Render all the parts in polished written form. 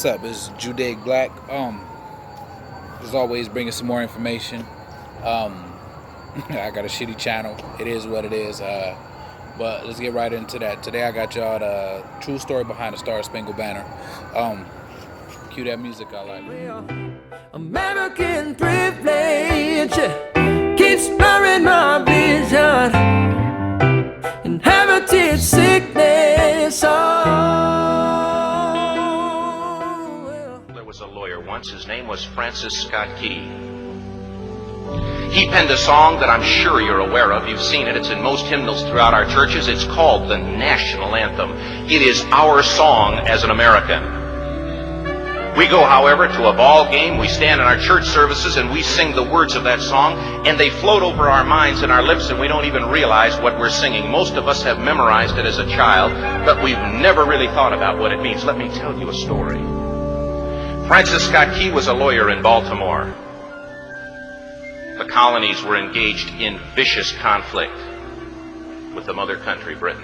What's up? It's Judaic Black. As always, bringing some more information. I got a shitty channel. It is what it is. But let's get right into that. Today I got y'all the true story behind the Star Spangled Banner. Cue that music I like. American privilege keeps blurring my vision, inherited sickness. There was a lawyer once. His name was Francis Scott Key. He penned a song that I'm sure you're aware of. You've seen it. It's in most hymnals throughout our churches. It's called the national anthem. It is our song as an American. We go, however, to a ball game. We stand in our church services and we sing the words of that song, and they float over our minds and our lips, and we don't even realize what we're singing. Most of us have memorized it as a child, but we've never really thought about what it means. Let me tell you a story. Francis Scott Key was a lawyer in Baltimore. The colonies were engaged in vicious conflict with the mother country, Britain.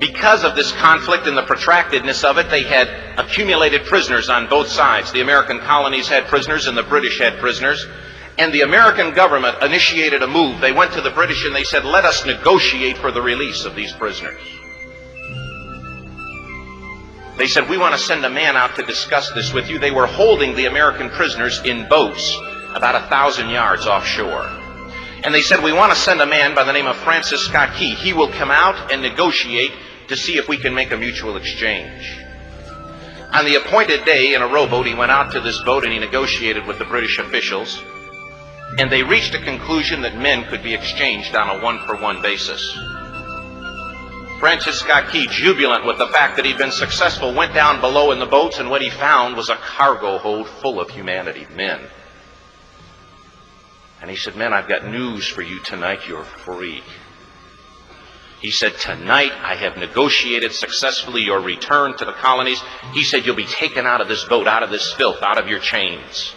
Because of this conflict and the protractedness of it, they had accumulated prisoners on both sides. The American colonies had prisoners and the British had prisoners. And the American government initiated a move. They went to the British and they said, let us negotiate for the release of these prisoners. They said, we want to send a man out to discuss this with you. They were holding the American prisoners in boats about 1,000 yards offshore. And they said, we want to send a man by the name of Francis Scott Key. He will come out and negotiate to see if we can make a mutual exchange. On the appointed day in a rowboat, he went out to this boat and he negotiated with the British officials. And they reached a conclusion that men could be exchanged on a one-for-one basis. Francis Scott Key, jubilant with the fact that he'd been successful, went down below in the boats, and what he found was a cargo hold full of humanity, men. And he said, men, I've got news for you tonight. You're free. He said, tonight I have negotiated successfully your return to the colonies. He said, you'll be taken out of this boat, out of this filth, out of your chains.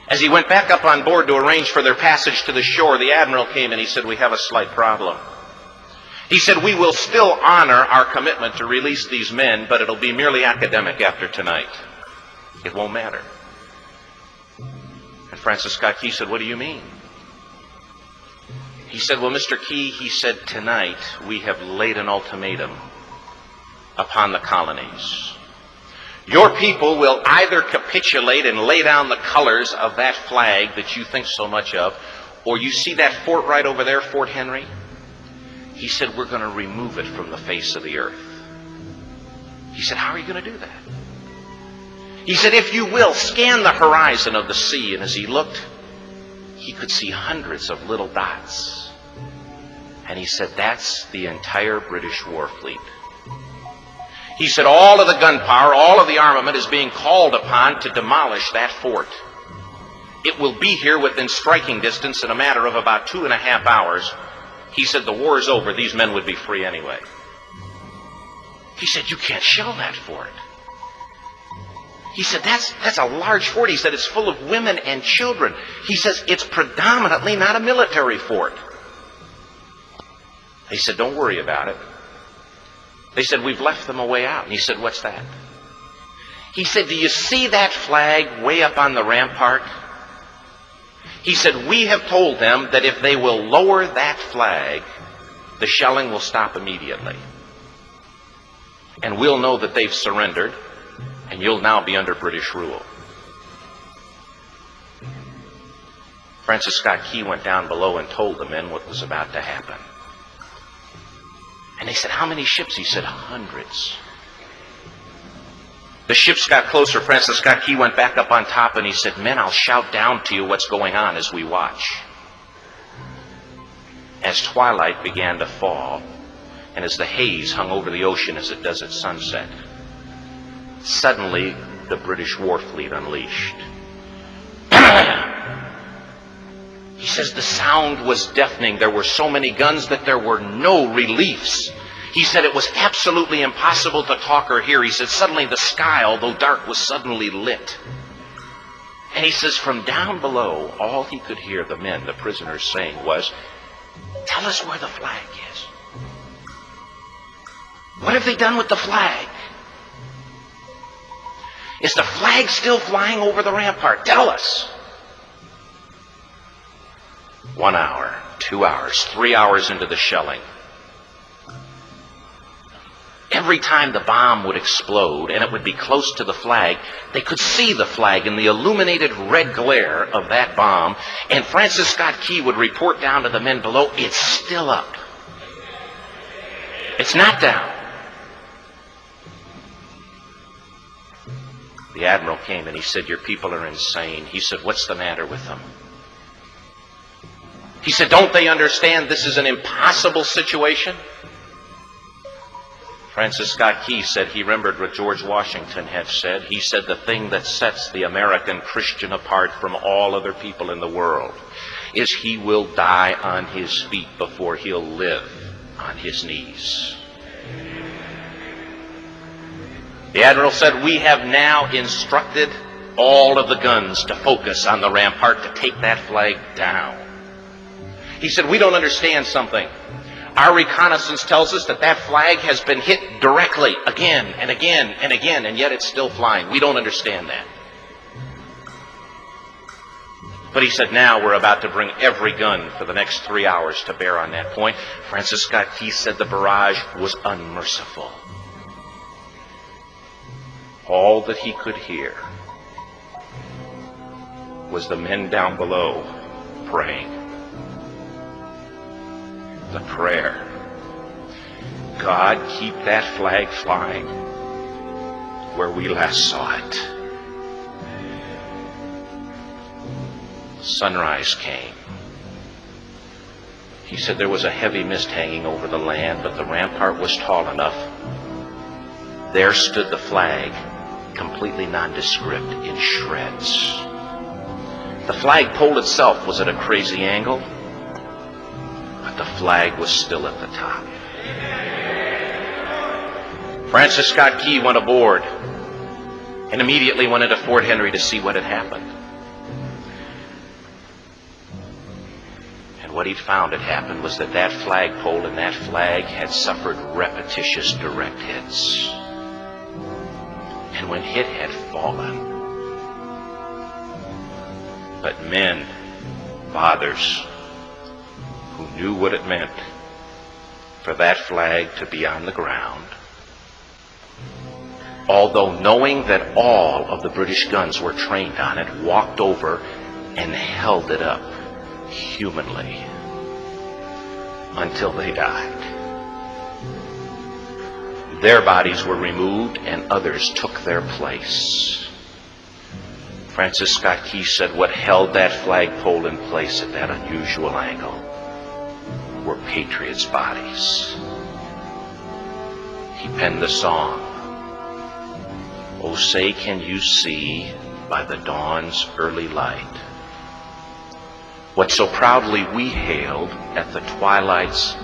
As he went back up on board to arrange for their passage to the shore, the admiral came and he said, we have a slight problem. He said, we will still honor our commitment to release these men, but it'll be merely academic after tonight. It won't matter. And Francis Scott Key said, what do you mean? He said, well, Mr. Key, he said, tonight we have laid an ultimatum upon the colonies. Your people will either capitulate and lay down the colors of that flag that you think so much of, or you see that fort right over there, Fort Henry? He said, we're going to remove it from the face of the earth. He said, how are you going to do that? He said, if you will, scan the horizon of the sea. And as he looked, he could see hundreds of little dots. And he said, that's the entire British war fleet. He said, all of the gunpowder, all of the armament is being called upon to demolish that fort. It will be here within striking distance in a matter of about 2.5 hours. He said, the war is over. These men would be free anyway. He said, you can't shell that fort. He said, that's a large fort. He said, it's full of women and children. He says, it's predominantly not a military fort. He said, don't worry about it. They said, we've left them a way out. And he said, what's that? He said, do you see that flag way up on the rampart? He said, we have told them that if they will lower that flag, the shelling will stop immediately. And we'll know that they've surrendered, and you'll now be under British rule. Francis Scott Key went down below and told the men what was about to happen. And they said, how many ships? He said, hundreds. The ships got closer. Francis Scott Key went back up on top and he said, men, I'll shout down to you what's going on as we watch. As twilight began to fall, and as the haze hung over the ocean as it does at sunset, suddenly the British war fleet unleashed. He says the sound was deafening. There were so many guns that there were no reliefs. He said it was absolutely impossible to talk or hear. He said suddenly the sky, although dark, was suddenly lit. And he says from down below, all he could hear the men, the prisoners, saying was, tell us where the flag is. What have they done with the flag? Is the flag still flying over the rampart? Tell us. 1 hour, 2 hours, 3 hours into the shelling. Every time the bomb would explode and it would be close to the flag, they could see the flag in the illuminated red glare of that bomb, and Francis Scott Key would report down to the men below, it's still up. It's not down. The admiral came and he said, your people are insane. He said, what's the matter with them? He said, don't they understand this is an impossible situation? Francis Scott Key said he remembered what George Washington had said. He said the thing that sets the American Christian apart from all other people in the world is he will die on his feet before he'll live on his knees. The admiral said, we have now instructed all of the guns to focus on the rampart to take that flag down. He said, we don't understand something. Our reconnaissance tells us that that flag has been hit directly again and again and again, and yet it's still flying. We don't understand that. But he said, now we're about to bring every gun for the next 3 hours to bear on that point. Francis Scott Key said the barrage was unmerciful. All that he could hear was the men down below praying. The prayer, God, keep that flag flying where we last saw it. Sunrise came. He said there was a heavy mist hanging over the land, but the rampart was tall enough. There stood the flag, completely nondescript, in shreds. The flagpole itself was at a crazy angle, but the flag was still at the top. Francis Scott Key went aboard and immediately went into Fort Henry to see what had happened. And what he'd found had happened was that that flagpole and that flag had suffered repetitious direct hits. And when it had fallen, but men, fathers, who knew what it meant for that flag to be on the ground, although knowing that all of the British guns were trained on it, walked over and held it up humanly until they died. Their bodies were removed and others took their place. Francis Scott Key said what held that flagpole in place at that unusual angle were patriots' bodies. He penned the song, "Oh, say can you see by the dawn's early light what so proudly we hailed at the twilight's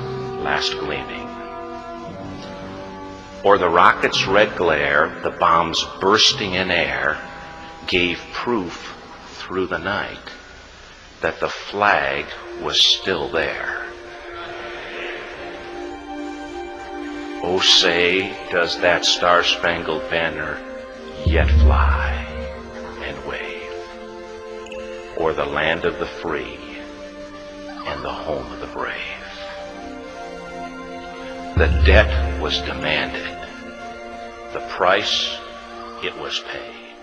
last gleaming? Or the rocket's red glare, the bombs bursting in air, gave proof through the night that the flag was still there. Oh, say, does that star-spangled banner yet fly and wave o'er the land of the free and the home of the brave? The debt was demanded. The price, it was paid.